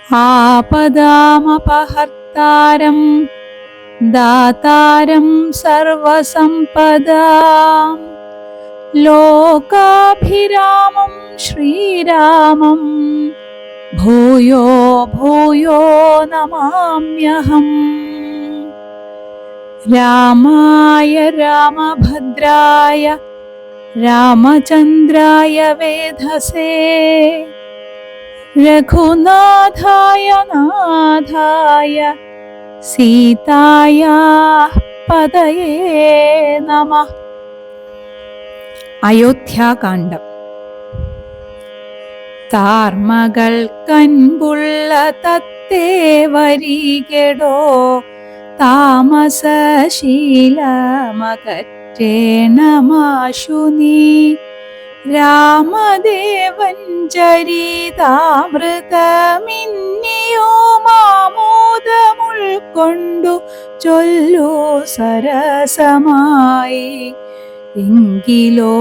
आपदामपहर्तारं दातारं सर्वसम्पदां लोकाभिरामं श्रीरामं भूयो भूयो नमाम्यहम्। रामाय रामभद्राय रामचन्द्राय वेधसे रघुनाथाय नाथाय सीतायाः पतये नमः। അയോധ്യാകാന്ഡം. താർമകൾക്കൻപുള്ള തത്തേ വരികെടോ താമസശീലമകറ്റേണമാശു നീ രാമദേവൻ ചരിതാമൃതമിന്നിയോ മാമോദമുൾക്കൊണ്ടു ചൊല്ലു സരസമായി. എങ്കിലോ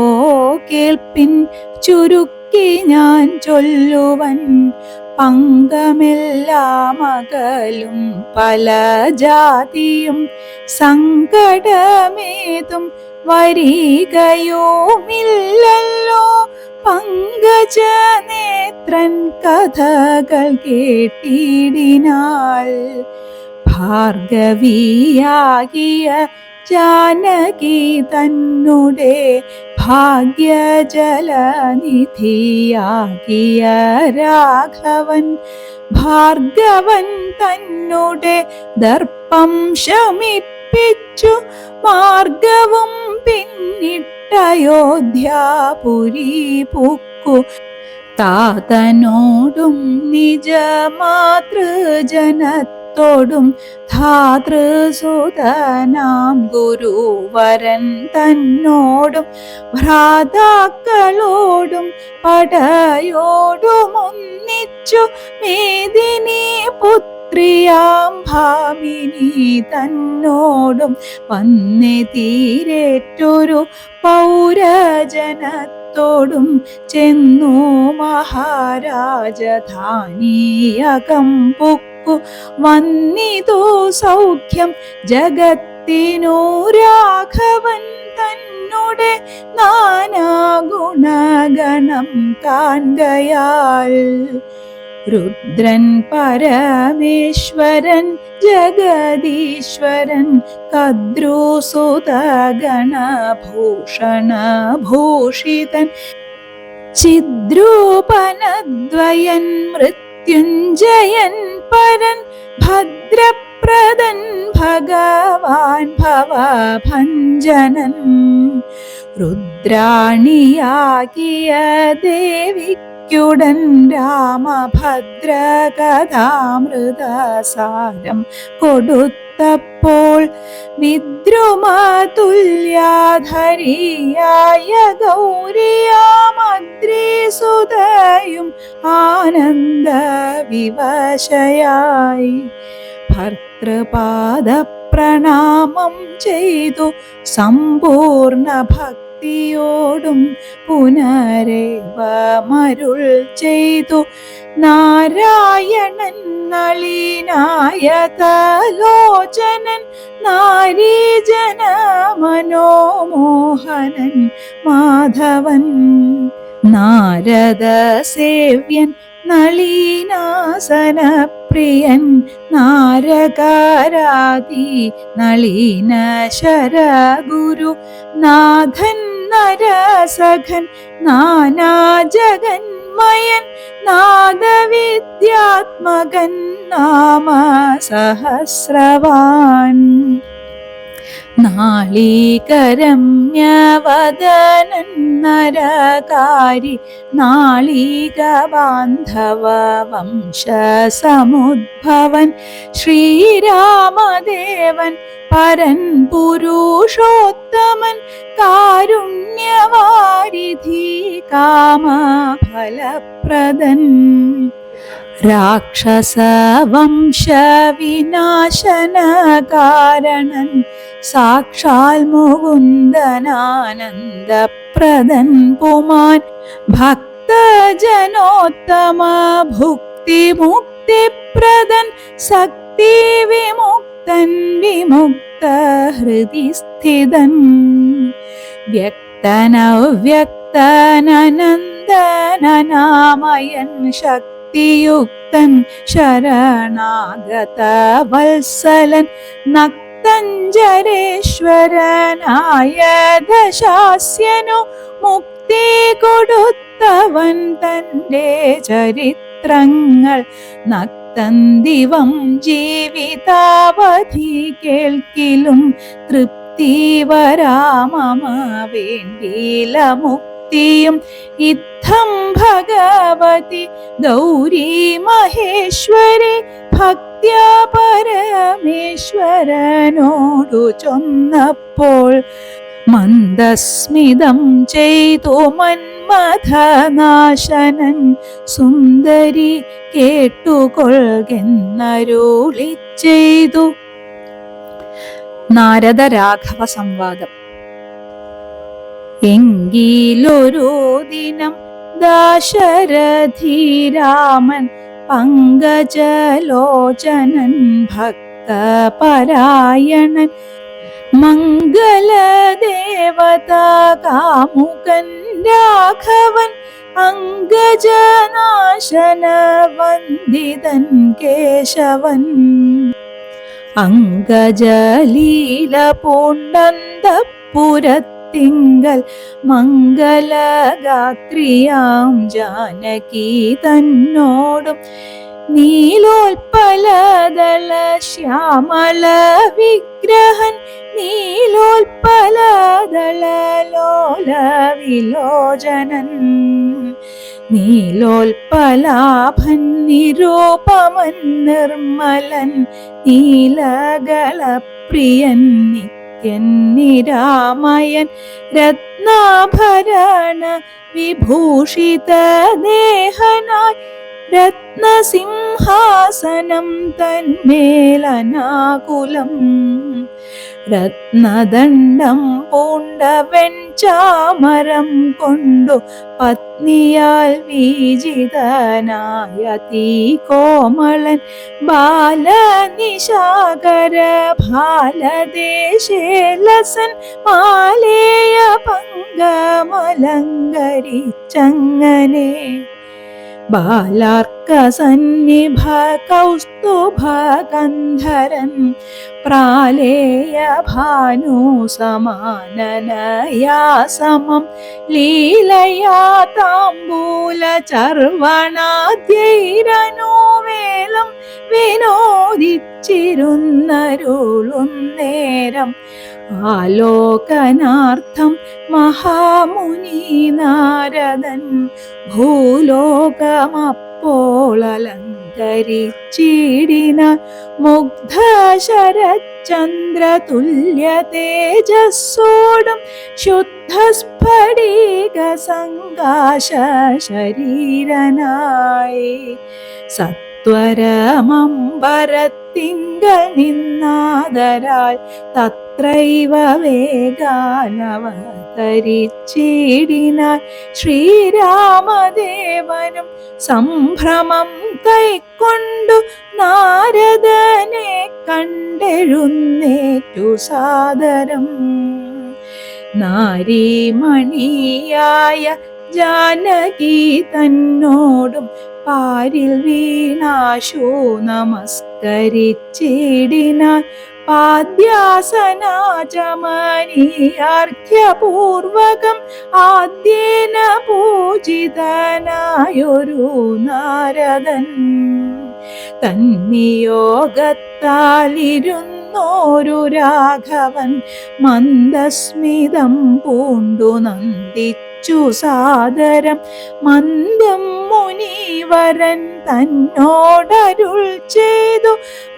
കേൾപ്പിൻ ചുരുക്കി ഞാൻ ചൊല്ലുവൻ പങ്കമെല്ലാം അകലും പല ജാതിയും സങ്കടമേതും വരികയുമില്ലല്ലോ. പങ്കജനേത്രൻ കഥകൾ കേട്ടിടിനാൾ ഭാർഗവിയാകിയ ജാനകി തന്നുടെ ഭാഗ്യജലനിധിയാകിയ രാഘവൻ ഭാർഗവൻ തന്നുടെ ദർപ്പം ശമിപ്പിച്ചു മാർഗവും പിന്നിട്ടയോധ്യാപുരി പുക്കു. താതനോടും നിജമാതൃജനത്തോടും ധാതൃസുതനാം ഗുരുവരൻ തന്നോടും ഭ്രാതാക്കളോടും പടയോടും ഒന്നിച്ചു മേദിനി പുത്രിയാം ഭാമിനി തന്നോടും വന്നെതിരേറ്റൊരു പൗരജനത്തോടും ചെന്നു മഹാരാജധാനിയകം പുക്കു. വന്നിതു സൗഖ്യം ജഗത്തിനു രാഘവൻ തന്നുടെ നാനാഗുണഗണം കാൺകയാൽ. രുദ്രൻ പരമേശ്വരൻ ജഗദീശ്വരൻ കദ്രുസുതഗണഭൂഷണഭൂഷിതൻ ചിദ്രൂപനദ്വയൻ മൃത്യുഞ്ജയൻ പരൻ ഭദ്രപ്രദൻ ഭഗവാൻ ഭവഭഞ്ജനൻ. രുദ്രാണിയാകിയ ദേവിക്കുടൻ രാമഭദ്രകഥാമൃതസാരം കൊടുത്തപ്പോൾ വിദ്രുമതുല്യാധരിയായ ഗൗരിയാമദ്രീസുതയും ആനന്ദ വിവശയായി ഭർതൃപാദപ്രണാമം ചെയ്തു സമ്പൂർണ്ണ ഭക്തിയോടും പുനരേവമരുൾ ചെയ്തു. നാരായണൻ നളിനായതലോചനൻ നാരീജന മനോമോഹനൻ മാധവൻ നാരദ സേവ്യൻ നളിനാസനപ്രിയൻ നാരകാരാതി നളിന ശരഗുരു നാഥൻ നരസഖൻ നാനാജഗന്മയൻ നാദവിദ്യാത്മകൻ നാമ സഹസ്രവാൻ. നാളീകരമ്യവദനൻ നരകാരി നാളീക ബാന്ധവ വംശസമുദ്ഭവൻ ശ്രീരാമദേവൻ പരൻ പുരുഷോത്തമൻ കാരുണ്യവാരിധി കാമഫലപ്രദൻ. രാക്ഷസവംശവിനാശനകാരണൻ സാക്ഷാൽ മുകുന്ദനാനന്ദപ്രദൻ പുമാൻ ഭക്തജനോത്തമ ഭുക്തിമുക്തി മുക്തിപ്രദൻ ശക്തി വിമുക്തൻ വിമുക്ത ഹൃദി സ്ഥിതൻ വ്യക്തനവ്യക്തനനന്ദനനാമയൻ ശക്തിയുക്തൻ ശരണാഗത വത്സലൻ നക്തഞ്ജരേശ്വരനായ ദശാസ്യനു മുക്തി കൊടുത്തവൻ തൻ്റെ ചരിത്രങ്ങൾ നക്തന്തിവം ജീവിതാവധി കേൾക്കിലും തൃപ്തി വരാമമ വേണ്ടില മുക്തിയും ഇത്തം ഭഗവതി ഗൗരി മഹേശ്വരി ഭക്ത്യാ പരമേശ്വരനോടു ചൊന്നപ്പോൾ മന്ദസ്മിതം ചെയ്തു മന്മഥനാശനൻ സുന്ദരി കേട്ടുകൊള്ളുന്നരുളി ചെയ്തു. നാരദ രാഘവ സംവാദം. എങ്കിലൊരു ദിനം ദാശരഥിരാമൻ പങ്കജലോചനൻ ഭക്തപരായണൻ മംഗളദേവതാ കാമുകൻ രാഘവൻ അംഗജനാശന വന്ദിതൻ കേശവൻ അംഗജലീല പൂണ്ടന്തപുരത്തിങ്കൽ മംഗളഗാത്രിയാം ജാനകി തന്നോടും നീലോൽപലദള ശ്യാമള വിഗ്രഹൻ നീലോൽപലദളലോല വിലോചനൻ നീലോൽപലാഭൻ നിരൂപമൻ നിർമ്മലൻ നീലകളപ്രിയൻ നിത്യൻ നിരാമയൻ രത്നാഭരണ വിഭൂഷിത ദേഹനായി രത്നസിംഹാസനം തന്മേലനാകുലം രത്നദണ്ഡം പൂണ്ട വെൺചാമരം കൊണ്ടു പത്നിയാൽ വീജിതനായ തീ കോമളൻ ബാലനിശാകര ഭാലദേശേലസൻ മാലേയ പങ്കമലങ്കരിച്ചങ്ങനെ ബാലാർക്ക സന്നിഭ കൗസ്തുഭ ഗന്ധരൻ പ്രാലേയ ഭാനു സമാനനയാ സമം ലീലയാ താംബൂല ചർവണാദ്യൈരനുവേലം വിനോദിച്ചിരുന്നരുളുന്നേരം ആലോകനാർത്ഥം മഹാമുനി നാരദൻ ഭൂലോകമപ്പോൾ അലങ്കരിച്ചിടിന മുഗ്ധ ശരചന്ദ്ര തുല്യ തേജസ്സോടും ശുദ്ധ സ്ഫടിക സംകാശ ശരീരനായി സത്വരമമ്പരത്തിങ്കൽ നിന്നാദരാൽ തത്രൈവ വേഗാലവതരിച്ചിടിനാൽ ശ്രീരാമദേവനും സംഭ്രമം കൈക്കൊണ്ടു നാരദനെ കണ്ടെഴുന്നേറ്റു സാദരം നാരീമണിയായ ജാനകി തന്നോടും പാരിൽ വീണാശു നമസ്കരിച്ചിടിനാൻ പാദ്യാസനാചമനീയാർഘ്യപൂർവകം ആദ്യേന പൂജിതനായൊരു നാരദൻ തന്നിയോഗത്താലിരുന്നോരു രാഘവൻ മന്ദസ്മിതം പൂണ്ടു നന്ദിച്ചു സാദരം മന്ദം മുനിവരൻ തന്നോടരുൾ ചെയ്തു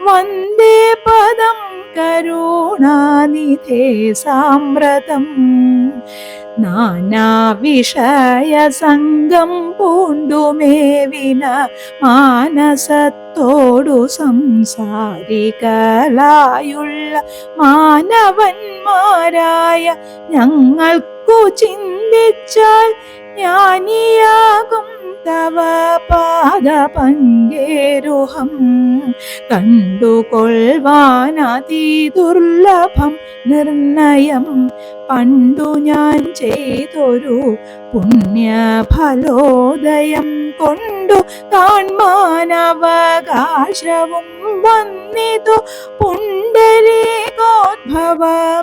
വന്ദേ പദം കരുണാനിധേ സാമ്പ്രതം നാനാവിഷയ സംഗം പൂണ്ടുമേവിന മാനസത്തോടു സംസാരികളായുള്ള മാനവന്മാരായ ഞങ്ങൾക്കു ചിന്തിച്ചാൽ ജ്ഞാനിയാകും തവ പാദപങ്കേരുഹം കണ്ടുകൊള്ളുവാനതിദുർലഭം നിർണയം പണ്ടു ഞാൻ ചെയ്തൊരു പുണ്യഫലോദയം കൊണ്ടു കാൺമാനവകാശവും വന്നിതു പുണ്ഡരീകോദ്ഭവ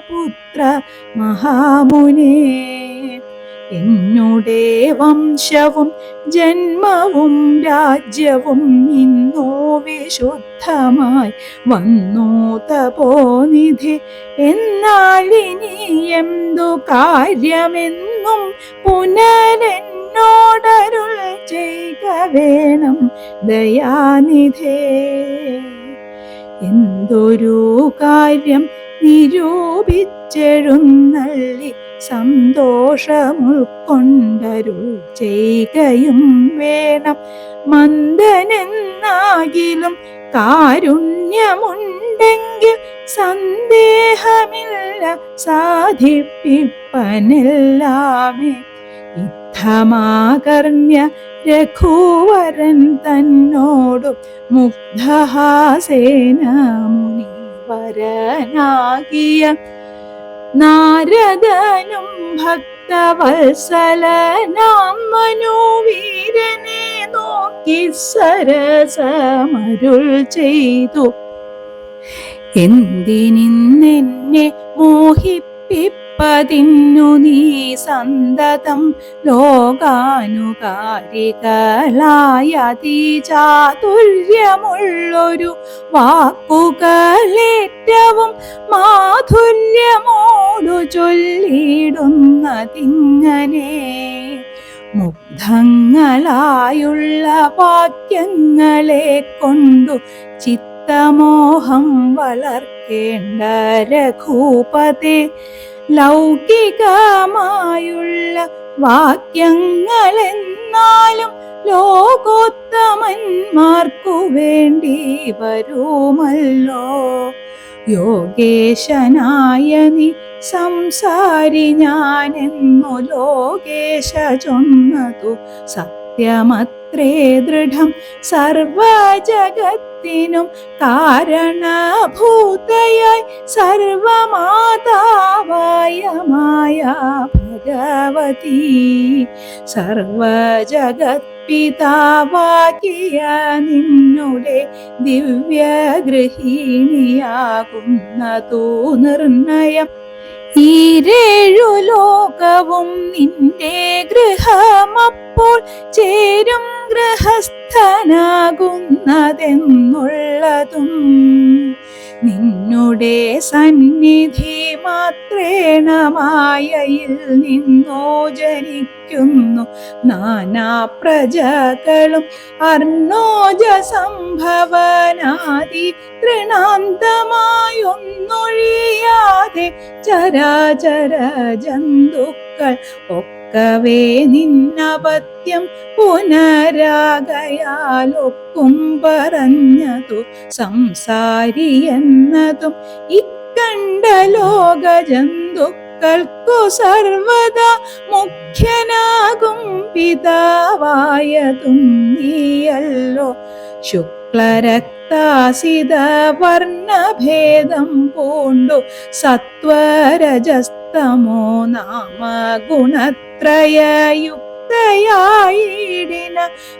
പുത്ര മഹാമുനേ. എന്നുടെ വംശവും ജന്മവും രാജ്യവും ഇന്നു വിശുദ്ധമായി വന്നു തപോനിധി. എന്നാൽ ഇനി എന്തു കാര്യമെന്നും പുനരെന്നോടരുൾ ചെയ്യുക വേണം ദയാനിധേ. എന്തൊരു കാര്യം നിരൂപിച്ചെഴുന്നള്ളി സന്തോഷമുൾക്കൊണ്ടരുൾ ചെയ്യുകയും വേണം. മന്ദനെന്നാകിലും കാരുണ്യമുണ്ടെങ്കിൽ സന്ദേഹമില്ല സാധിപ്പിപ്പനെല്ലാമേ. യുദ്ധമാകർണ്യ രഘുവരൻ തന്നോടു മുഗ്ധഹാസേന മുനിവരനാകിയ നാരദനും ഭക്തവത്സലനാം മനോവീരനെ നോക്കി സരസമരുൾ ചെയ്തു. എന്തിനിന്നെന്നെ മോഹിപ്പിപ്പതിന്നു നീ സന്തതം ലോകാനുകാരികളായ അതിചാതുര്യമുള്ളൊരു വാക്കുകളേറ്റവും മാധുര്യമോടു ചൊല്ലിടുന്നതിങ്ങനെ. മുഗ്ധങ്ങളായുള്ള വാക്യങ്ങളെ കൊണ്ടു ചിത്തമോഹം വളർക്കേണ്ട രഘുപതേ. ലൗകികമായുള്ള വാക്യങ്ങളെന്നാലും ലോകോത്തമന്മാർക്കു വേണ്ടി വരുമല്ലോ. യോഗേശനായ നീ സംസാരി ഞാനെന്നു ലോകേശ ചൊന്നതു സത്യമത്രേ ദൃഢം. സർവജഗത്തിനും കാരണഭൂതയായി സർവമാതാവായ മായ ഭഗവതി. സർവജഗത്പിതാവാകിയ നിന്നുടെ ദിവ്യഗൃഹിണിയാകുന്നതു നിർണയം. ഈരേഴു ലോകവും നിന്റെ ഗൃഹമപ്പോൾ ചേരും ഗൃഹസ്ഥനാകുന്നതെന്നുള്ളതും നിന്നുടെ സന്നിധി മാത്രേണ മായയിൽ നിന്നോ ജനിക്കുന്നു നാനാ പ്രജകളും. അർണോജ സംഭവനാദി തൃണാന്തമായൊന്നൊഴിയാതെ ചരാചര ജന്തുക്കൾ ഒക്കവേ നിന്നപത്യം പുനരാകയാലൊക്കും പറഞ്ഞതു സംസാരി എന്നതും. ഇക്കണ്ട ലോക ജന്തുക്കൾക്കു സർവദാ മുഖ്യനാകും പിതാവായതും നീയല്ലോ. ശുക്ലരക്താസിത വർണ്ണഭേദം പൂണ്ടു സത്വരജസ്തമോ നാമ ഗുണത്രയയുക്തയായിടിന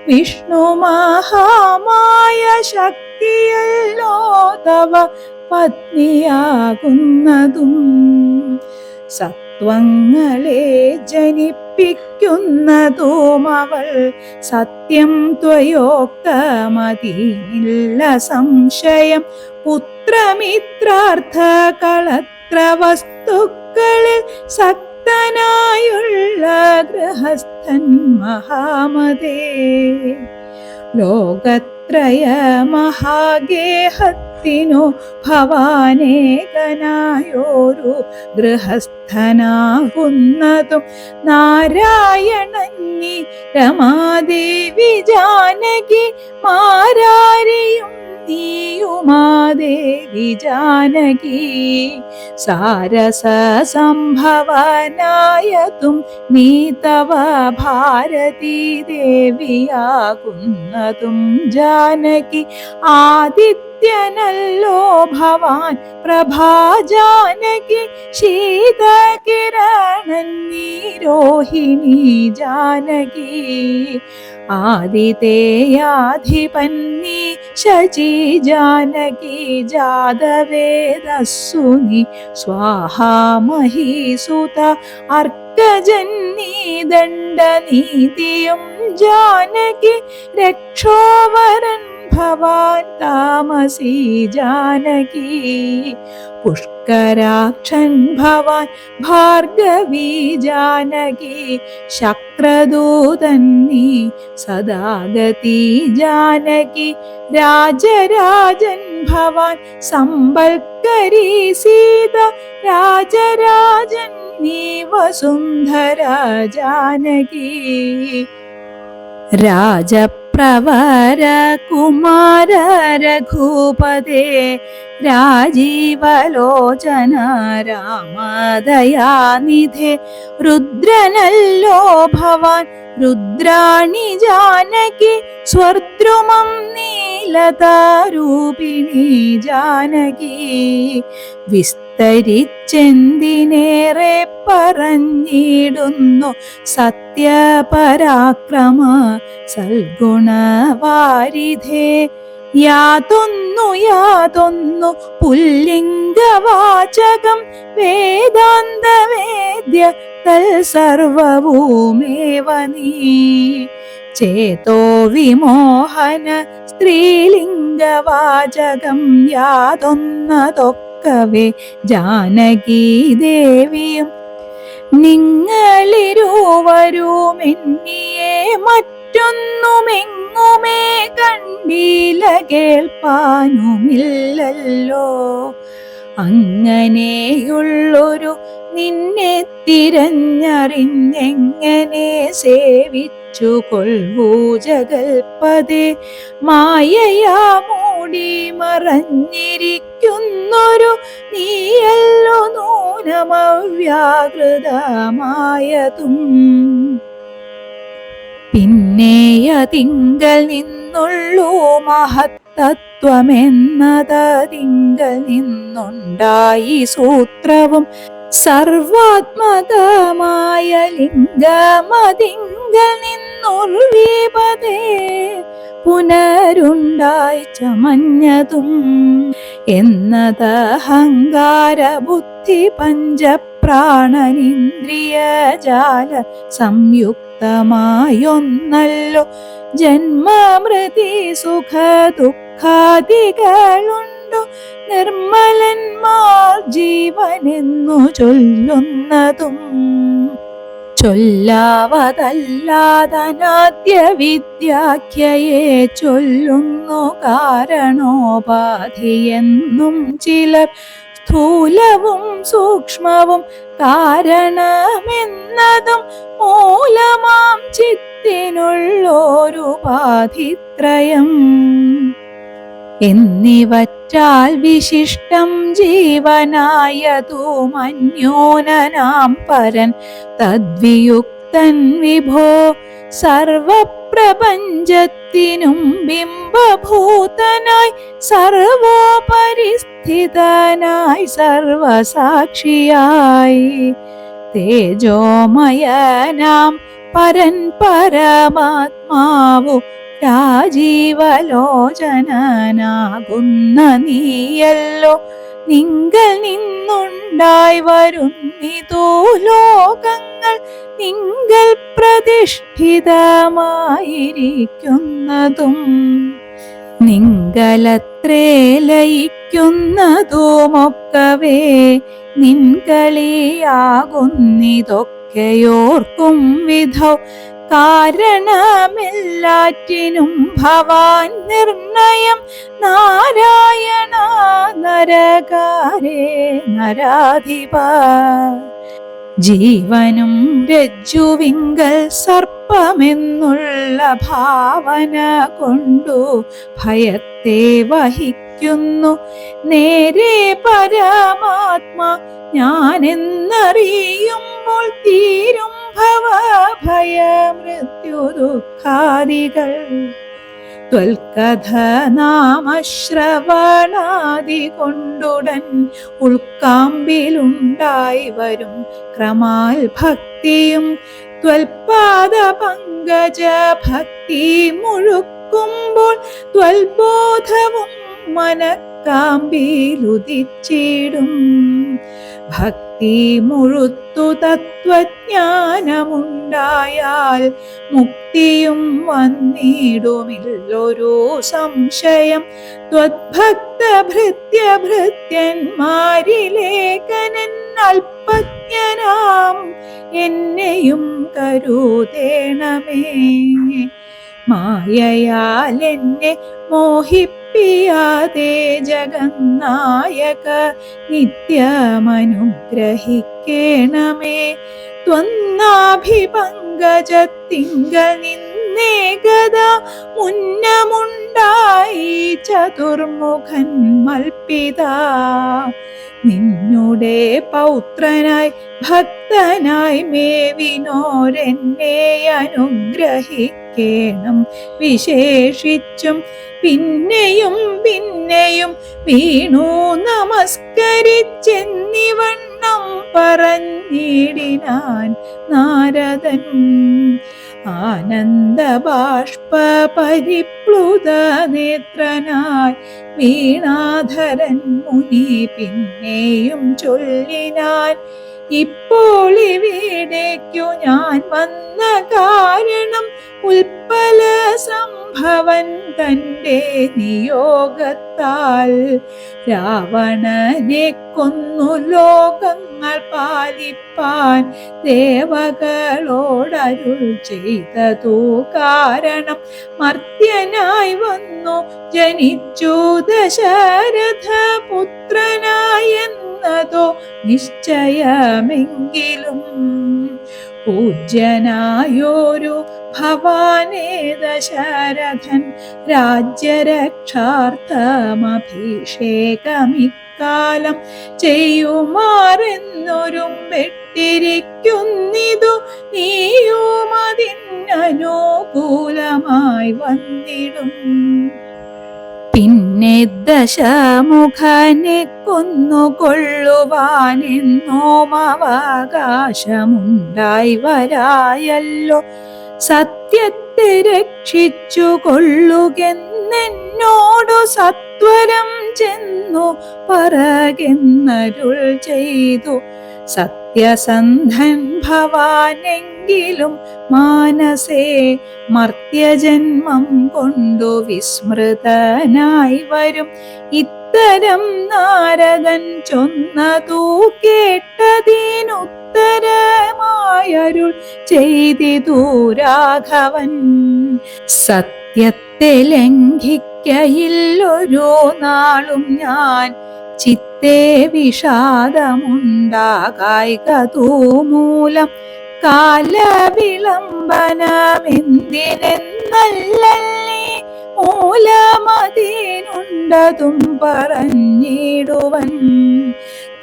വിഷ്ണു മഹാമായ ശക്തിയല്ലോ തവ പത്നിയാകുന്നതും. സത്വങ്ങളെ ജനിപ്പിക്കുന്നതും അവൾ സത്യം ത്വയോക്തമതിനില്ല സംശയം. പുത്രമിത്രാർത്ഥ കളത്ര വസ്തുക്കളിൽ സക്തനായുള്ള ഗൃഹസ്ഥൻ മഹാമതേ. ലോകത്രയ മഹാഗേഹത്തിനു ഭവാനേകനായോരു ഗൃഹസ്ഥനാകുന്നതും നാരായണന്നി രമാദേവി ജാനകി മാരാരിയും നീയുമാ ദേവി ജാനകി സാരസ സംഭവനായതും നീ തവ ഭാരതീ ദേവിയാകുന്നതും ജാനകി ആദിത്യനല്ലോ ഭവാൻ പ്രഭാജാനകി ശീതകിരണൻ നീരോഹിണി ജാനകി ആദിതേയാധിപന്നി ശചി ജാനകി ജാതവേദസ്സുനി സ്വാഹാമഹീസുത അർക്കജന്നി ദണ്ഡനീതിയും ജാനകി രക്ഷോവരൻ ഭവാൻ താമസി ജാനകി പുഷ്കരാക്ഷൻ ഭവാൻ ഭാർഗവീ ജാനകി ശക്രദൂതന്നി സദാഗതി ജാനകി രാജരാജൻ ഭവാൻ സമ്പൽക്കരീ സീത രാജരാജൻ നീ വസുന്ധര ജാനകി രാജപ്രവര കുമാര രഘുപതേ രാജീവലോചന രാമദയാനിധേ രുദ്രനല്ലോ ഭവാൻ രുദ്രാണി ജാനകി സ്വർദ്രുമം നീലതാരൂപിണി ജാനകി വിസ്തരിച്ചെന്തിനേറെ പറഞ്ഞിടുന്നു സത്യപരാക്രമ സൽഗുണവാരിധേ യാതൊന്നു പുല്ലിംഗവാചകം വേദാന്തവേദ്യ തൽസർവഭൂമേവ നീ ചേതോ വിമോഹന സ്ത്രീലിംഗവാചകം യാതൊന്നതൊക്കവേ ജാനകീ ദേവിയും നിങ്ങളിരുവരുമെന്നിയെ മറ്റൊന്നുമെങ്ങുമേ കണ്ടില്ല കേൾപ്പാനുമില്ലല്ലോ അങ്ങനെയുള്ളൊരു നിന്നെ തിരഞ്ഞറിഞ്ഞെങ്ങനെ സേവിച്ചു കൊള്ളൂ ജഗൽപദേ മായയാ മൂടി മറഞ്ഞിരിക്കുന്നൊരു നീയല്ലോ നൂനമവ്യാകൃതമായതും പിന്നെയതിങ്കൽ നിന്നുള്ളൂ മഹത്തത്വമെന്നതിങ്കൽ നിന്നുണ്ടായി സൂത്രവും സർവാത്മകമായ ലിംഗമതിങ്കൽ നിന്നുർവീപതേ പുനരുണ്ടായി ചമഞ്ഞതും എന്നതഹങ്കാര ബുദ്ധി പഞ്ചപ്രാണനിന്ദ്രിയജാല സംയുക്തമായൊന്നല്ലോ ജന്മമൃതി സുഖ ദുഃഖാദികളുണ്ടു നിർമ്മലന്മാർ ജീവനെന്നു ചൊല്ലുന്നതും ചൊല്ലാവതല്ലാതനാദ്യ വിദ്യാഖ്യയെ ചൊല്ലുന്നു കാരണോപാധിയെന്നും ചിലർ സ്ഥൂലവും സൂക്ഷ്മവും കാരണമെന്നതും മൂലമാം ചിത്തിനുള്ളോരുപാധിത്രയം എന്നിവറ്റാൽ വിശിഷ്ടം ജീവനായതും അന്യോനനാം പരൻ തദ്വിയുക്തൻ വിഭോ സർവപ്രപഞ്ചത്തിനും ബിംബഭൂതനായി സർവോപരിസ്ഥിതനായി സർവസാക്ഷിയായി തേജോമയനാം പരൻ പരമാത്മാവു രാജീവലോചനാകുന്ന നീയല്ലോ നിങ്കൽ നിന്നുണ്ടായി വരുന്നിതോ ലോകങ്ങൾ നിങ്കൽ പ്രതിഷ്ഠിതമായിരിക്കുന്നതും നിങ്കലത്രേ ലയിക്കുന്നതുമൊക്കവേ നിൻകളിയാകുന്നിതൊക്കെയോർക്കും വിധൗ കാരണമെല്ലാറ്റിനും ഭവാൻ നിർണയം നാരായണ നരകാരേ നരാധിപ ജീവനും രജ്ജുവിങ്കൽ സർപ്പമെന്നുള്ള ഭാവന കൊണ്ടു ഭയത്തെ വഹിക്ക ഭവിക്കുന്നു. നേരെ പരമാത്മാ ഞാനെന്നറിയുമ്പോൾ തീരും ഭവഭയ മൃത്യു ദുഃഖാദികൾ. ത്വൽകഥ നാമശ്രവണാദി കൊണ്ടുടൻ ഉൾക്കാമ്പിലുണ്ടായി വരും ക്രമാൽ ഭക്തിയും. ത്വൽപാദ പങ്കജ ഭക്തി മുഴുക്കുമ്പോൾ ത്വൽബോധവും മനക്കാമ്പിലുദിച്ചിടും. ഭക്തി മുഴുത്തു തത്വജ്ഞാനമുണ്ടായാൽ മുക്തിയും വന്നിടുമില്ലൊരു സംശയം. ത്വദ്ഭക്ത ഭൃത്യഭൃത്യന്മാരിലേഖനൻ അല്പജ്ഞനാം എന്നെയും കരുതേണമേ. മായയാൽ എന്നെ മോഹിപ്പിയാതെ ജഗന്നായക നിത്യമനുഗ്രഹിക്കേണമേ. ത്വന്നാഭിപങ്കജത്തിങ്കൽ നിന്നേകദ മുന്നമുണ്ടായി ചതുർമുഖൻ മൽപിതാ. നിന്നുടെ പൗത്രനായി ഭക്തനായി മേവിനോരെന്നെ അനുഗ്രഹിക്കേണം വിശേഷിച്ചും. പിന്നെയും പിന്നെയും വീണു നമസ്കരിച്ചെന്നിവണ്ണം പറഞ്ഞിടിനാൻ നാരദൻ. ആനന്ദബാഷ്പ പരിപ്ലുത നേത്രനായി വീണാധരൻ മുനി പിന്നെയും ചൊല്ലിനാൻ. ഇപ്പോൾ ഇവിടേക്കു ഞാൻ വന്ന കാരണം ഉൽപ്പല സംഭവൻ തൻ്റെ നിയോഗത്താൽ. രാവണനെ കൊന്നു ലോകങ്ങൾ പാലിപ്പാൻ ദേവകളോടരുൾ ചെയ്തതു കാരണം. മർത്യനായി വന്നു ജനിച്ചു ദശരഥ പുത്രനായെന്നതോ നിശ്ചയമെങ്കിലും. പൂജ്യനായോരു ഭവാനേ ദശരഥൻ രാജ്യരക്ഷാർത്ഥമഭിഷേകമിക്കാലം ചെയ്യുമാറെന്നൊരും വെട്ടിരിക്കുന്നിതു. നീയും അതിനനുകൂലമായി വന്നിടും. പിന്നെ ദശമുഖനെ കൊന്നുകൊള്ളുവാനെന്നോം അവകാശമുണ്ടായി വരായല്ലോ. സത്യത്തെ രക്ഷിച്ചു കൊള്ളുകെന്നോടു സത്വരം ചെന്നു പറകെന്നരുൾ ചെയ്തു. സത്യസന്ധൻ ഭവാനെങ്കിലും മാനസേ മർത്യജന്മം കൊണ്ടു വിസ്മൃതനായി വരും. ഇത്തരം നാരദൻ ചൊന്നതു കേട്ടതിനുത്തരമായരുൾ ചെയ്തിതു രാഘവൻ. സത്യത്തെ ലംഘിക്കയില്ലൊരു നാളും ഞാൻ, ചിത്തേ വിഷാദമുണ്ടാകായ്കതൂ മൂലം. കാലവിളംബനമെന്തിനെന്നല്ലല്ലേ മൂലമതിനുണ്ടതും പറഞ്ഞിടുവൻ.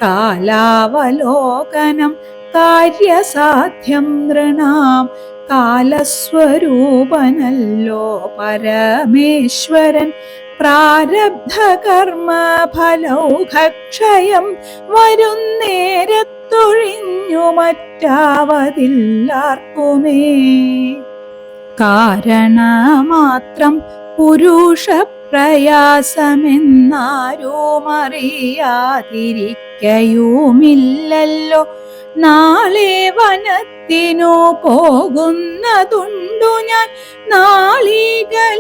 കാലാവലോകനം കാര്യസാധ്യം നൃണാം, കാലസ്വരൂപനല്ലോ പരമേശ്വരൻ. പ്രാരബ്ധകർമ്മ ഫലൗഘക്ഷയം വരുന്നേരത്തൊഴിഞ്ഞു മറ്റാവതില്ലാർക്കുമേ. കാരണമാത്രം പുരുഷപ്രയാസമെന്നാരും അറിയാതിരിക്കയുമില്ലല്ലോ. നാളെ വനത്തിനു പോകുന്നതുണ്ടു ഞാൻ, നാളികലോചനൻ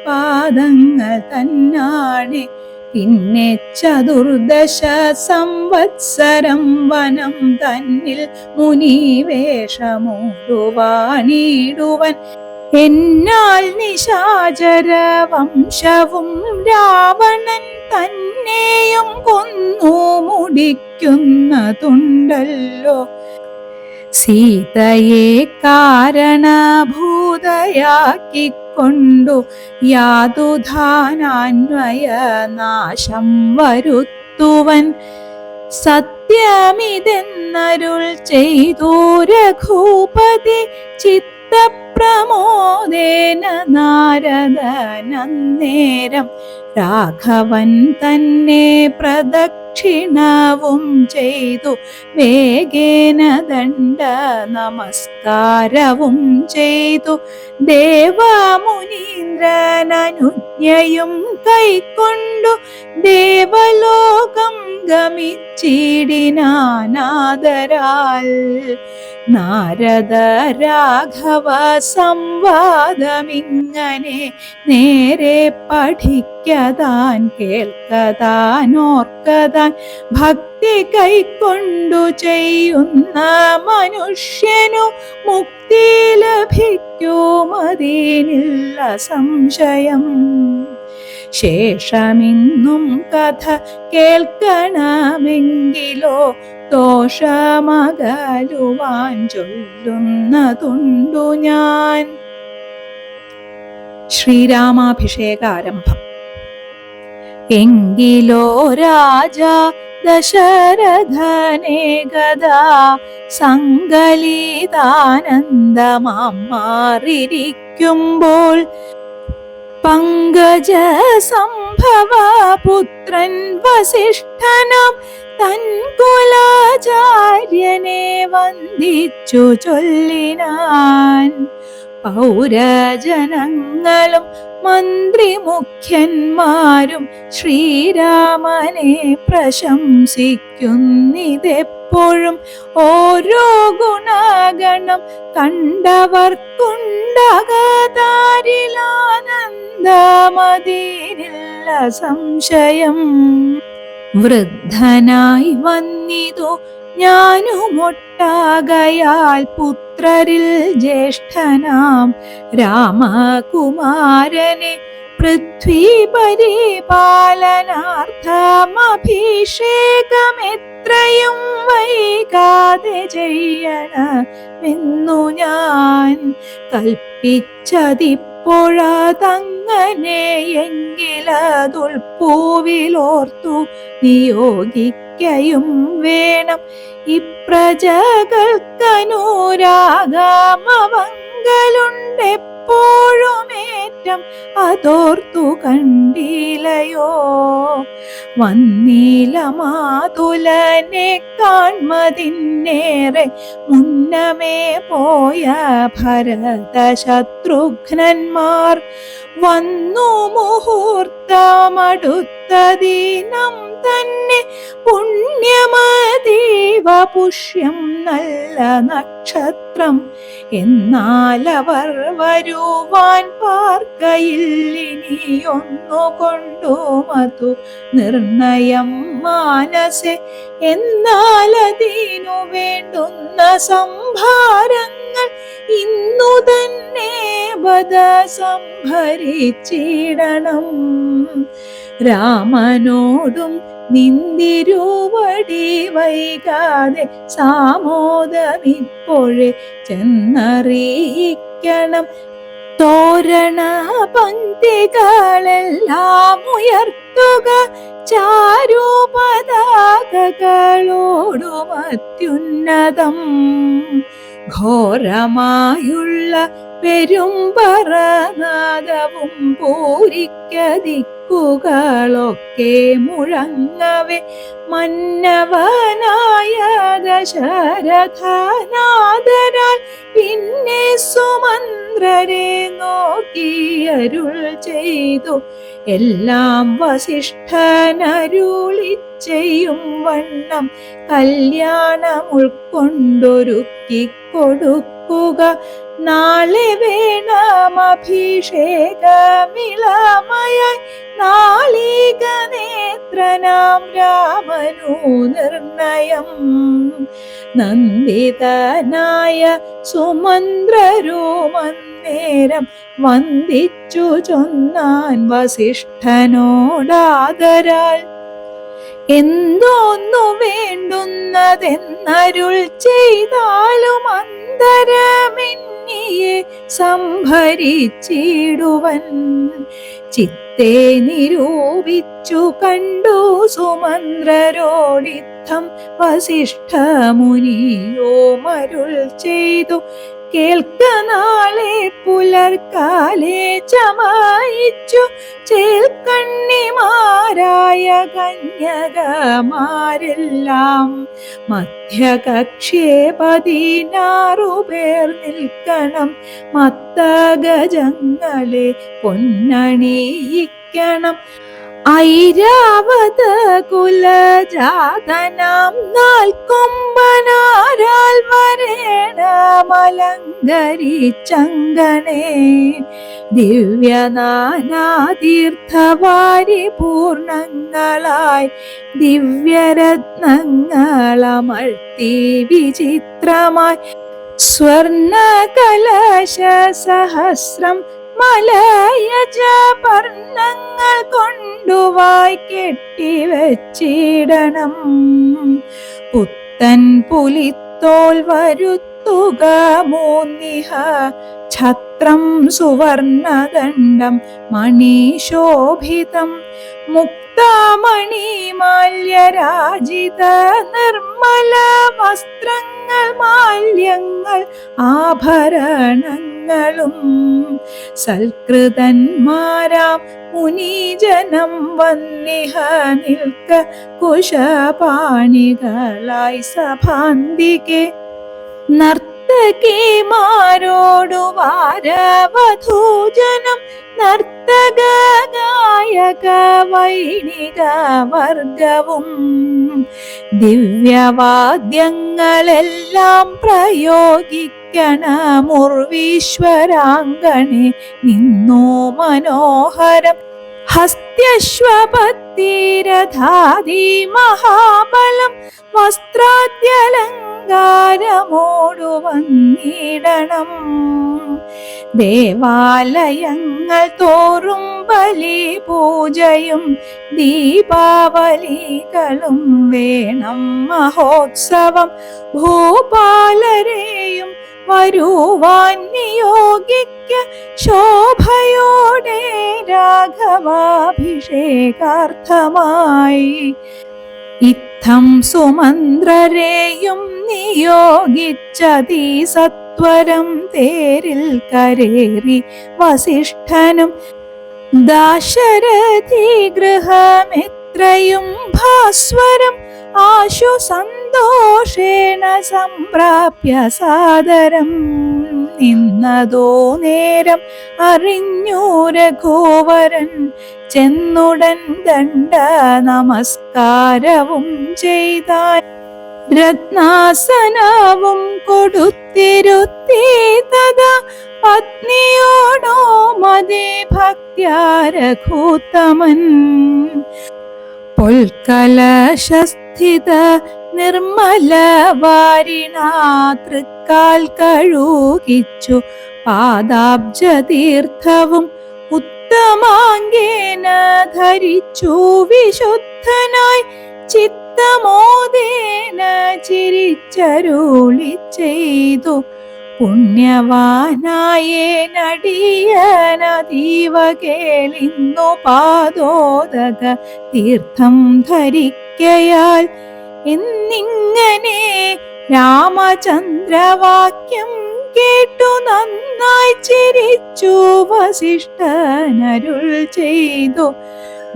പാദങ്ങൾ തന്നാണെ. പിന്നെ ചതുർദശ സംവത്സരം വനം തന്നിൽ മുനിവേഷമൂടുവാണിടുവൻ. എന്നാൽ നിശാചര വംശവും രാവണൻ തന്നെയും കൊന്നു മുടിക്കുന്നതുണ്ടല്ലോ. സീതയെ കാരണഭൂതയാക്കി കൊണ്ടു യാതുധാനാന്വയ നാശം വരുത്തുവൻ. സത്യമിതെന്നരുൾ ചെയ്തു രഘുപതി ചിത്തപ്രമോദേന നാരദനന്നേരം രാഘവൻ തന്നെ പ്രദക്ഷിണവും ചെയ്തു വേഗേന ദണ്ഡ നമസ്കാരവും ചെയ്തു ദേവമുനീന്ദ്രനനുജ്ഞയും കൈക്കൊണ്ടു ദേവലോകം ഗമിച്ചിടിനാനാദരാൽ. നാരദ രാഘവ സംവാദമിങ്ങനെ നേരെ പഠിക്കതാൻ കേൾക്കതാൻ ഓർക്കതാൻ ഭക്തി കൈക്കൊണ്ടു ചെയ്യുന്ന മനുഷ്യനു മുക്തി ലഭിക്കുമതിനില്ല സംശയം. ശേഷമിന്നും കഥ കേൾക്കണമെങ്കിലോ ദോഷമകലുവാൻ ചൊല്ലുന്നതുണ്ടു ഞാൻ. ശ്രീരാമാഭിഷേകാരംഭം. എങ്കിലോ രാജാ ദശരഥനേകദാ സങ്കലിതാനന്ദമാം മാറിയിരിക്കുമ്പോൾ പങ്കജ സംഭവ പുത്രൻ വസിഷ്ഠനാം തൻ കുലാചാര്യനെ വന്ദിച്ചു ചൊല്ലിനാൻ. പൗരജനങ്ങളും മന്ത്രിമുഖ്യന്മാരും ശ്രീരാമനെ പ്രശംസിക്കുന്നിതെപ്പോഴും. ഓരോ ഗുണഗണം കണ്ടവർക്കുണ്ടകതാരിലാനന്ദമതിനില്ല സംശയം. വൃദ്ധനായി വന്നിതു ഞാനുമൊട്ടാകയാൽ പുത്രരിൽ ജ്യേഷ്ഠനാം രാമകുമാരനെ പൃഥ്വി പരിപാലനാർത്ഥമഭിഷേകമെത്രയും വൈകാതെ ചെയ്യണമെന്നു ഞാൻ കൽപ്പിച്ചതിപ്പോഴതങ്ങനെയെങ്കിലതുൾപ്പൂവിലോർത്തു നിയോഗിക്കയും വേണം. ഇപ്രജകൾക്കനുരാഗമവങ്കലുണ്ടെപ്പോഴുമേറ്റം അതോർത്തു കണ്ടിലയോ. വന്നീല മാതുലനെ കാൺമതിന്നേറെ മുന്നമേ പോയ ഭരത ശത്രുഘ്നന്മാർ വന്നു മുഹൂർത്തമടുത്ത ദിനം തന്നെ പുണ്യമതീവ പുഷ്യം നല്ല നക്ഷത്രം. എന്നാലവർ വരുവാൻ പാർക്കയില്ലിനിയൊന്നു കൊണ്ടു നിർണയം മാനസെ. എന്നാലതിനു വേണ്ടുന്ന സംഭാരങ്ങൾ ഇന്നു തന്നെ ബദ സംഭരിച്ചിടണം. രാമനോടും നിന്തിരുവടി വൈകാതെ സാമോദമിപ്പോഴേ ചെന്നറിയിക്കണം. തോരണ പങ്ക്തികളെല്ലാം ഉയർത്തുക ചാരുപതാകകളോടും അത്യുന്നതം. ഘോരമായുള്ള പെരുമ്പറനാദവും പൂരിക്കദിക്കുകളൊക്കെ മുഴങ്ങവേ മന്നവനായ ദശരഥനാദരാൽ പിന്നെ സുമന്ത്രരെ നോക്കിയരുൾ ചെയ്തു. എല്ലാം വസിഷ്ഠനരുളി ചെയ്യും വണ്ണം കല്യാണം ഉൾക്കൊണ്ടൊരുക്കിക്കൊടുക്കുക. നാളെ വേണമഭിഷേകമിളമയായി നാളിക നേത്രനാം രാമനു നിർണയം. നന്ദിതനായ സുമന്ത്രരുമന്നേരം വന്ദിച്ചു ചൊന്നാൻ വസിഷ്ഠനോടാദരാൽ. എന്തോന്നു വേണ്ടുന്നതെന്നരുൾ ചെയ്താലും അന്തരമെന്നിൽ വന്യയെ സംഭരിച്ചിടുവൻ. ചിത്തെ നിരൂപിച്ചു കണ്ടു സുമന്ത്രരോടിത്തം വസിഷ്ഠമുനിയോ മരുൾ ചെയ്തു. കേൾക്ക നാളെ പുലർക്കാലേ ചമയിച്ചു ചേൽക്കണ്ണിമാരായ കന്യകമാരെല്ലാം മധ്യകക്ഷേ 16 പേർ നിൽക്കണം. മത്തഗജങ്ങളെ പൊന്നണിയിക്കണം. ഐരാവത കുലജാതനാം 4 കൊമ്പനാരാൽ വരേണമലങ്കരിച്ചങ്കണേ. ദിവ്യനാനാതീർത്ഥവാരി പൂർണ്ണങ്ങളായി ദിവ്യരത്നങ്ങളമർത്തി വിചിത്രമായി സ്വർണകലശ സഹസ്രം മലയജ പർണങ്ങൾ കൊണ്ടുവായി കെട്ടിവച്ചിടണം. പുത്തൻ പുലിത്തോൽ വരുത്തുക മൂന്നിഹ ഛത്രം സുവർണദണ്ഡം മണിശോഭിതം. മുക്താമണി മാല്യരാജിത നിർമ്മല വസ്ത്രങ്ങൾ മാല്യങ്ങൾ ആഭരണങ്ങളും സൽകൃതന്മാരാം മുനിജനം വന്നിഹ നിൽക്ക കുശപാണികളായി സഭാന്തികെ. നർത്തകിമാരോടു വാരവധൂജനം നർത്തക ഗായക വൈണിക വർഗവും ദിവ്യവാദ്യങ്ങളെല്ലാം പ്രയോഗിക്കണമുർവീശ്വരാങ്കണേ നിന്നോ മനോഹരം. ഹസ്ത്യശ്വപത്തിരഥാദി മഹാബലം വസ്ത്രാദ്യലങ്കാരമോടു വന്നിടണം. ദേവാലയങ്ങൾ തോറും ബലി പൂജയും ദീപാവലികളും വേണം മഹോത്സവം. ഭൂപാലരെയും വരുവാൻ നിയോഗിക്ക ശോഭയോടെ രാഘവാഭിഷേകാർത്ഥമായി. ഇത്തം സുമന്ത്രരെയും നിയോഗിച്ചതി സത്വരം തേരിൽ കരേറി വസിഷ്ഠനും ദാശരഥി ഗൃഹമെത്രയും ഭാസ്വരം ആശു സന്തോഷേണ സംപ്രാപ്യ സാദരം. നിന്നതോ നേരം അറിഞ്ഞു രഘുവരൻ ചെന്നുടൻ ദണ്ഡ നമസ്കാരവും ചെയ്താൻ. രത്നാസനവും കൊടുത്തിരുത്തി തഥാ പത്നിയോടോ മതി ഭക്ത്യാ രഘുത്തമൻ. പൊൽക്കലശസ്ഥിത നിർമ്മല വാരിണാ തൃക്കാൽ കഴുകിച്ചു പാദാബ്ജതീർത്ഥവും ഉത്തമാംഗേന ധരിച്ചു വിശുദ്ധനായി ചിത്തമോദേന ചിരിച്ചരുളി ചെയ്തു. പുണ്യവാനായേനടിയനതീവ കേളിന്നു പാദോദക തീർത്ഥം ധരിക്കയാൽ എന്നിങ്ങനെ രാമചന്ദ്രവാക്യം കേട്ടു നന്നായി ചിരിച്ചു വസിഷ്ഠനരുൾ ചെയ്തു.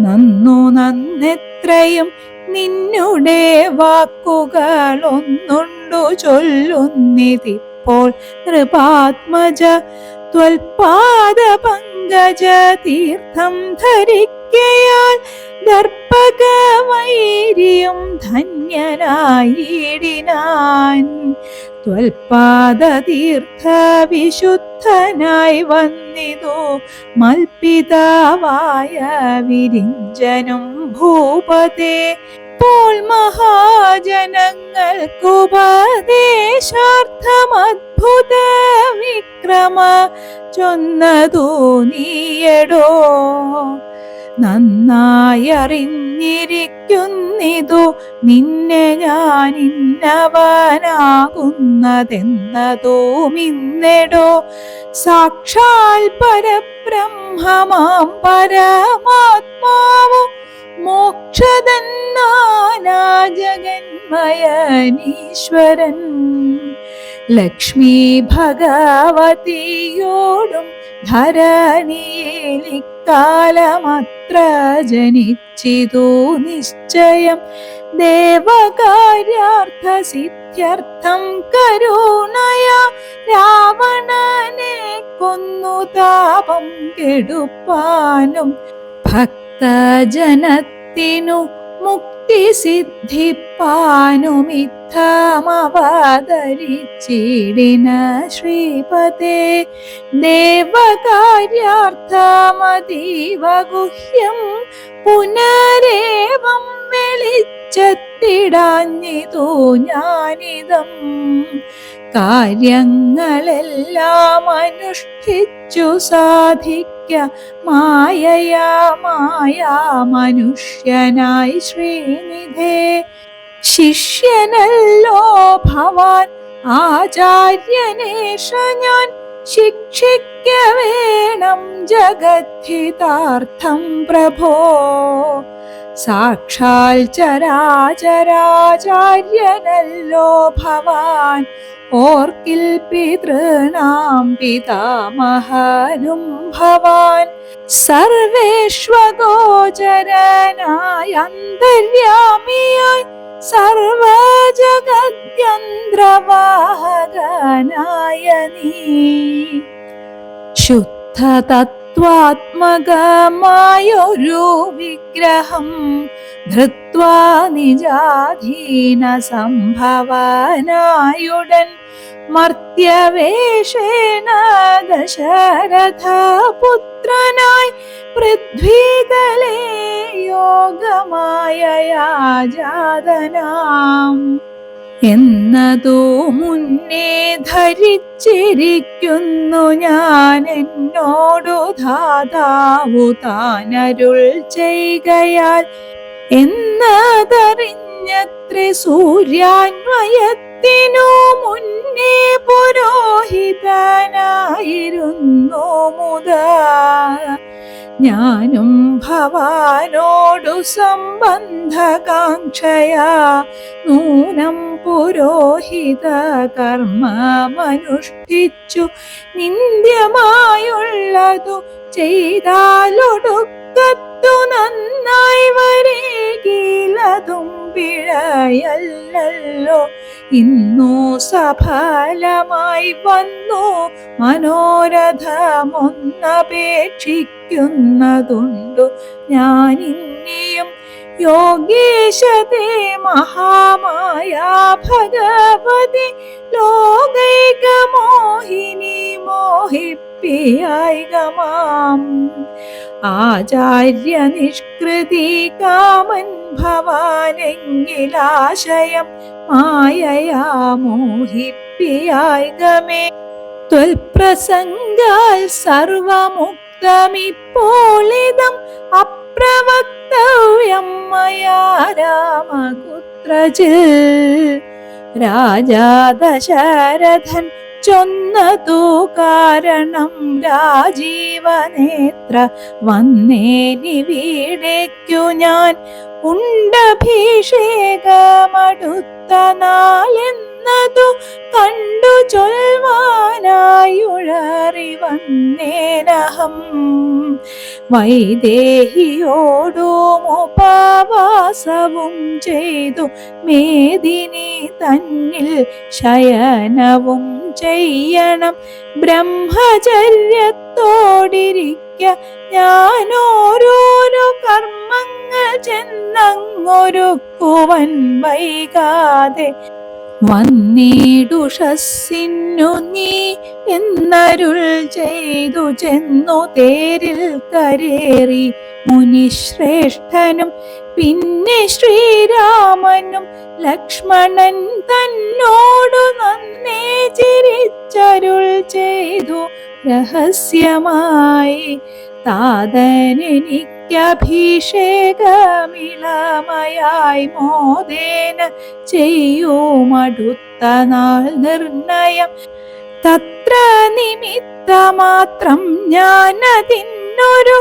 നന്നു നന്നെത്രയും നിന്നുടെ വാക്കുകൾ ഒന്നുണ്ടു ചൊല്ലുന്നിതിപ്പോൾ നൃപാത്മജ. ത്വൽപാദ പങ്കജ തീർത്ഥം ധരിക്കയാൽ ദർപ്പക വൈരിയും ധന്യനായിടിനാൻ. ത്വൽപാദ തീർത്ഥ വിശുദ്ധനായി വന്നിതു മൽപിതാവായ വിരിഞ്ചനും ഭൂപതേ. ഇപ്പോൾ മഹാജനങ്ങൾക്കുപദേശാർത്ഥമദ്ഭുത വിക്രമ ചൊന്നതു നീയടോ. നന്നായി അറിഞ്ഞ അറിഞ്ഞിരിക്കുന്നിതു നിന്നെ ഞാൻ ഇന്നവനാകുന്നതെന്നതുമിന്നെടോ. സാക്ഷാൽ പരബ്രഹ്മമാം പരമാത്മാവു മോക്ഷതന്നാനാ ജഗന്മയനീശ്വരൻ ലക്ഷ്മി ഭഗവതിയോടും ധരണിയിലിക്കാലമത്ര ജനിച്ചിതു നിശ്ചയം. ദേവകാര്യാർത്ഥ സിദ്ധ്യർത്ഥം കരുണയാ രാവണനെ കൊന്നു താപം കെടുപ്പാനും ഭക്തജനത്തിനു മുക്തി സിദ്ധിപ്പാനുമിത്തമവതരിച്ചിടിന ശ്രീപദേ. ദേവകാര്യാർത്ഥമതീവ ഗുഹ്യം പുനരേവം വെളിച്ചത്തിടാഞ്ഞിതു ഞാനിതം. കാര്യങ്ങളെല്ലാം അനുഷ്ഠിച്ചു സാധിക്ക മായയാ മനുഷ്യനായി ശ്രീനിധേ. ശിഷ്യനല്ലോ ഭവാൻ ആചാര്യനേഷ ഞാൻ ശിക്ഷിക്ക വേണം ജഗദ്ധിതാർത്ഥം പ്രഭോ. സാക്ഷാൽ ചരാചരാചാര്യനല്ലോ ഭവാൻ ഓർക്കിൽ പിതൃണാം പിതാമഹനും ഭവാൻ. സർവേഷ്വഗോചരനായ അന്തര്യാമിയായി സർവജഗദ്യന്ത്രവാഹകനായ നീ ശുദ്ധതത്വാത്മകമായൊരു വിഗ്രഹം ധൃത്വാ നിജാധീന സംഭവനായുടൻ മർത്യവേഷേണ ദശരഥ പുത്രനായി പൃഥ്വിതലേ യോഗമായയാ ജാതനാം എന്നതു മുന്നേ ധരിച്ചിരിക്കുന്നു ഞാൻ. എന്നോടു ധാതാവു താനരുൾ ചെയ്കയാൽ എന്നതറിഞ്ഞത്രേ സൂര്യാന്വയത്തിനു മുന്നേ പുരോഹിതനായിരുന്നു മുതാ. ഞാനും ഭവാനോടു സംബന്ധകാംക്ഷയാ നൂനം പുരോഹിത കർമ്മമനുഷ്ഠിച്ചു നിന്ദ്യമായുള്ളതു ചെയ്താലൊടുക്കത്തു നന്നായി വരേകിലതും പിഴയല്ലോ. ഇന്നു സഫലമായി വന്നു മനോരഥമൊന്നപേക്ഷിക്കുന്നതുണ്ടു ഞാനിന്നിയും. യോഗേശതേ മഹാമായ ഭഗവതി ലോകൈകമോഹിനി മോഹിപ്പിയായി ഗമാം. ആചാര്യ നിഷ്കൃതി കാമൻ ഭവാനെങ്കിലാശയം മായയാ മോഹിപ്പിയായി ഗമേ. ത്വൽപ്രസംഗാൽ സർവമുക്തമിപ്പോളിതം അപ്രവക്തവ്യം മയാ രാമകുത്രജിൽ. രാജാ ദശരഥൻ ചൊന്നതു കാരണം രാജീവനേത്ര വന്നേനിവിടേക്കു ഞാൻ. ഉണ്ടഭിഷേകമടുത്ത നാളെന്നതു കണ്ടു ചൊൽവാനായുഴറി വന്നേനഹം. വൈദേഹിയോടും ഉപവാസവും ചെയ്തു മേദിനി തന്നിൽ ശയനവും ചെയ്യണം. ബ്രഹ്മചര്യത്തോടിരിക്ക ഞാനോരോരോ കർമ്മങ്ങൾ ചെന്നങ്ങൊരുക്കുവൻ വൈകാതെ. വന്നിടുഷസ്സിന്നു നീ എന്നരുൾ ചെയ്തു ചെന്നു തേരിൽ കരേറി മുനിശ്രേഷ്ഠനും പിന്നെ ശ്രീരാമനും ലക്ഷ്മണൻ തന്നോടു നന്നേ ചിരിച്ചരുൾ ചെയ്തു രഹസ്യമായി. താതനെനിക്ക് നിത്യഭിഷേകമിളമയായി മോദേന ചെയ്യുമടുത്ത നാൾ നിർണയം. തത്ര നിമിത്തമാത്രം ഞാനതിനൊരു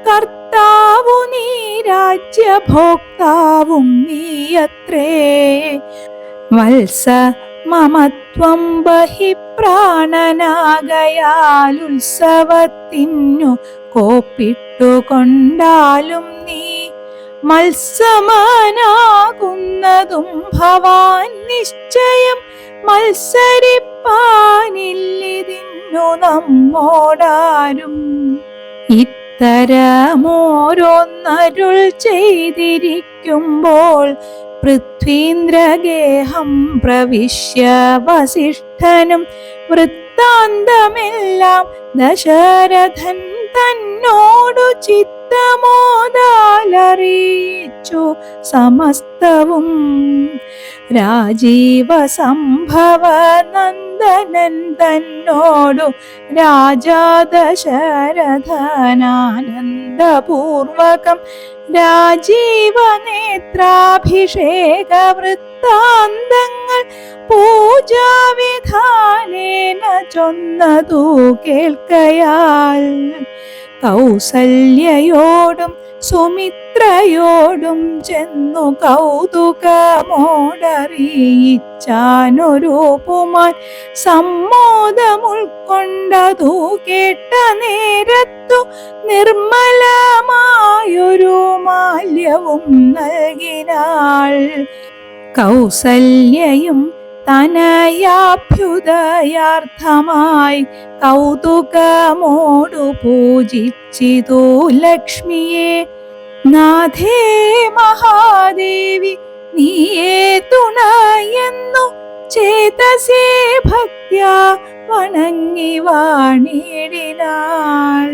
കർത്താവു നീ രാജ്യഭോക്താവും നീയത്രേ. വത്സ മമത്വം ബഹിപ്രാണനാകയാൽ ഉത്സവത്തിനു കോപ്പിട്ടുകൊണ്ടാലും നീ മത്സമനാകുന്നതും ഭവാൻ നിശ്ചയം. മത്സരിപ്പാനില്ലിതിന്നു നമ്മോടാരും. ഇത്തരമോരോന്നരുൾ ചെയ്തിരിക്കുമ്പോൾ പൃഥ്വീന്ദ്രഗേഹം പ്രവിശ്യ വസിഷ്ഠനും വൃത്താന്തമെല്ലാം ദശരഥൻ തന്നോടു ചിത്തമോദാലറിയിച്ചു സമസ്തവും. രാജീവ സംഭവ നന്ദനൻ തന്നോടു രാജാ ദശരഥനാനന്ദപൂർവകം രാജീവ നേത്രാഭിഷേക വൃത്താന്തങ്ങൾ പൂജാവിധാനേന ചൊന്നതു കേൾക്കയാൽ. കൗസല്യയോടും സുമിത്രയോടും ചെന്നു കൗതുകമോടറിയിച്ചാനൊരുപുമാൻ സമ്മോദമുൾക്കൊണ്ടതു കേട്ട നേരത്തു നിർമ്മലമായൊരു മാല്യവും നൽകിനാൾ. കൗസല്യയും തനയാഭ്യുദയാർത്ഥമായി കൗതുകമോടു പൂജിച്ചിതു ലക്ഷ്മിയെ. നാഥേ മഹാദേവി നീയേ തുണയെന്നു ചേതസേ ഭക്ത്യാ വണങ്ങി വാണിടിനാൾ.